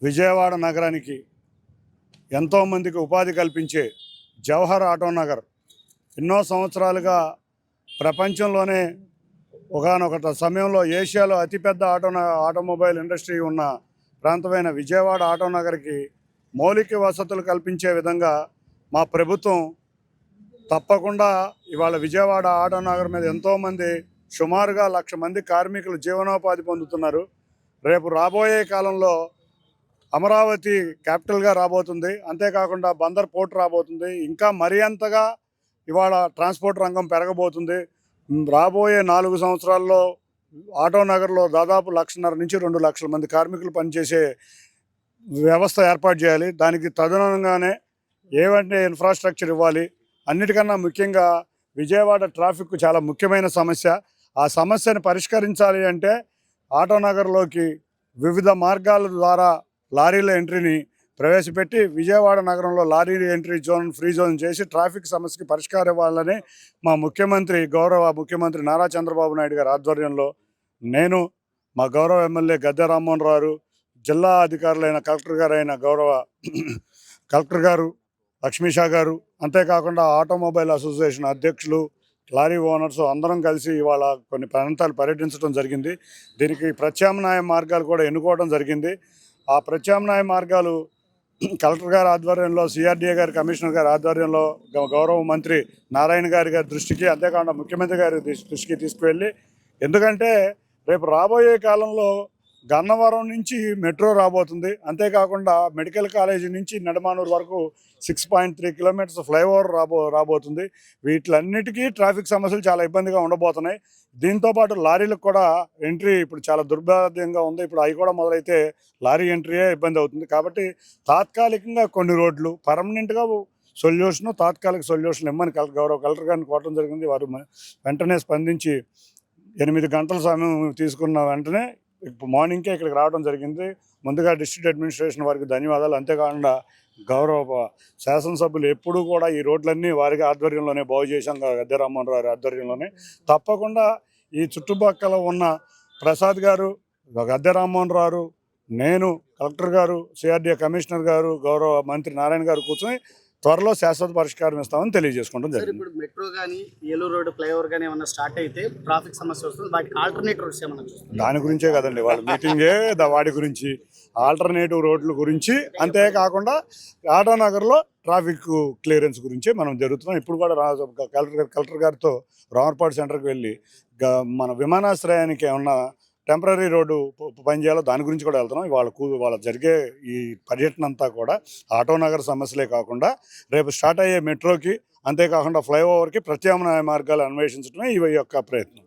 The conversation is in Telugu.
విజయవాడ నగరానికి ఎంతోమందికి ఉపాధి కల్పించే జవహర్ ఆటో నగర్ ఎన్నో సంవత్సరాలుగా ప్రపంచంలోనే ఒకానొక సమయంలో ఏషియాలో అతిపెద్ద ఆటోమొబైల్ ఇండస్ట్రీ ఉన్న ప్రాంతమైన విజయవాడ ఆటో నగర్కి మౌలిక వసతులు కల్పించే విధంగా మా ప్రభుత్వం తప్పకుండా ఇవాళ విజయవాడ ఆటో నగర్ మీద ఎంతోమంది సుమారుగా 1,00,000 మంది కార్మికులు జీవనోపాధి పొందుతున్నారు. రేపు రాబోయే కాలంలో అమరావతి క్యాపిటల్గా రాబోతుంది. అంతేకాకుండా బందర్ పోర్ట్ రాబోతుంది. ఇంకా మరి అంతగా ఇవాళ ట్రాన్స్పోర్ట్ రంగం పెరగబోతుంది. రాబోయే 4 సంవత్సరాల్లో ఆటో నగర్లో దాదాపు 1,50,000 నుంచి 2,00,000 మంది కార్మికులు పనిచేసే వ్యవస్థ ఏర్పాటు చేయాలి. దానికి తదనుగుణంగానే ఏవంటే ఇన్ఫ్రాస్ట్రక్చర్ ఇవ్వాలి. అన్నిటికన్నా ముఖ్యంగా విజయవాడ ట్రాఫిక్ చాలా ముఖ్యమైన సమస్య. ఆ సమస్యను పరిష్కరించాలి అంటే ఆటో నగర్లోకి వివిధ మార్గాల ద్వారా లారీల ఎంట్రీని ప్రవేశపెట్టి విజయవాడ నగరంలో lorry entry zone free zone చేసి ట్రాఫిక్ సమస్యకి పరిష్కారం ఇవ్వాలని మా గౌరవ ముఖ్యమంత్రి నారా చంద్రబాబు నాయుడు గారి ఆధ్వర్యంలో నేను, మా గౌరవ ఎమ్మెల్యే గద్దె రామ్మోహన్ రావు, జిల్లా అధికారులైన గౌరవ కలెక్టర్ గారు లక్ష్మీషా గారు, అంతేకాకుండా ఆటోమొబైల్ అసోసియేషన్ అధ్యక్షులు, లారీ ఓనర్స్ అందరం కలిసి ఇవాళ కొన్ని ప్రాంతాలు పర్యటించడం జరిగింది. దీనికి ప్రత్యామ్నాయ మార్గాలు కూడా ఎన్నుకోవడం జరిగింది. ఆ ప్రత్యామ్నాయ మార్గాలు కలెక్టర్ గారి ఆధ్వర్యంలో, సిఆర్డీఏ గారి కమిషనర్ గారి ఆధ్వర్యంలో గౌరవ మంత్రి నారాయణ గారి దృష్టికి, అంతేకాకుండా ముఖ్యమంత్రి గారి దృష్టికి తీసుకువెళ్ళి, ఎందుకంటే రేపు రాబోయే కాలంలో గన్నవరం నుంచి మెట్రో రాబోతుంది. అంతేకాకుండా మెడికల్ కాలేజీ నుంచి నెడమానూరు వరకు 6.3 కిలోమీటర్స్ ఫ్లైఓవర్ రాబోతుంది. వీటిలన్నిటికీ ట్రాఫిక్ సమస్యలు చాలా ఇబ్బందిగా ఉండబోతున్నాయి. దీంతోపాటు లారీలకు కూడా ఎంట్రీ ఇప్పుడు చాలా దుర్భేద్యంగా ఉంది. ఇప్పుడు అవి కూడా మొదలైతే లారీ ఎంట్రీయే ఇబ్బంది అవుతుంది. కాబట్టి తాత్కాలికంగా కొన్ని రోడ్లు, పర్మనెంట్గా తాత్కాలిక సొల్యూషన్ ఇమ్మని గౌరవ కలెక్టర్ గారిని కోరడం జరిగింది. వారు వెంటనే స్పందించి 8 గంటల సమయం తీసుకున్న వెంటనే ఇప్పుడు మార్నింగ్కే ఇక్కడికి రావడం జరిగింది. ముందుగా డిస్ట్రిక్ట్ అడ్మినిస్ట్రేషన్ వారికి ధన్యవాదాలు. అంతేకాకుండా గౌరవ శాసనసభ్యులు ఎప్పుడూ కూడా ఈ రోడ్లన్నీ వారికి ఆధ్వర్యంలోనే బాగు చేశాం. గద్దె రామ్మోహన్ రావు ఆధ్వర్యంలోనే తప్పకుండా ఈ చుట్టుపక్కల ఉన్న ప్రసాద్ గారు, గద్దె రామ్మోహన్ రావు, నేను, కలెక్టర్ గారు, సిఆర్డీఏ కమిషనర్ గారు, గౌరవ మంత్రి నారాయణ గారు కూర్చొని త్వరలో శాశ్వత పరిష్కారం ఇస్తామని తెలియజేసుకుంటాం జరిగింది. ఇప్పుడు మెట్రో కానీ ఏలూరు రోడ్ ఫ్లైఓవర్ కానీ ఏమన్నా స్టార్ట్ అయితే ట్రాఫిక్ సమస్య వస్తుంది. వాటికి ఆల్టర్నేటివ్ రోడ్స్ ఏమన్నా దాని గురించే కదండి వాళ్ళ మీటింగే, వాటి గురించి ఆల్టర్నేటివ్ రోడ్ల గురించి, అంతేకాకుండా ఆటో నగర్లో ట్రాఫిక్ క్లియరెన్స్ గురించి మనం జరుగుతున్నాం. ఇప్పుడు కూడా కలెక్టర్ గారితో రామర్పాడు సెంటర్కి వెళ్ళి మన విమానాశ్రయానికి ఏమన్నా టెంపరీ రోడ్డు పనిచేయాలో దాని గురించి కూడా వెళ్తున్నాం. వాళ్ళ జరిగే ఈ పర్యటన అంతా కూడా ఆటో నగర్ సమస్యలే కాకుండా రేపు స్టార్ట్ అయ్యే మెట్రోకి, అంతేకాకుండా ఫ్లైఓవర్కి ప్రత్యామ్నాయ మార్గాలు అన్వేషించడమే ఈ యొక్క ప్రయత్నం.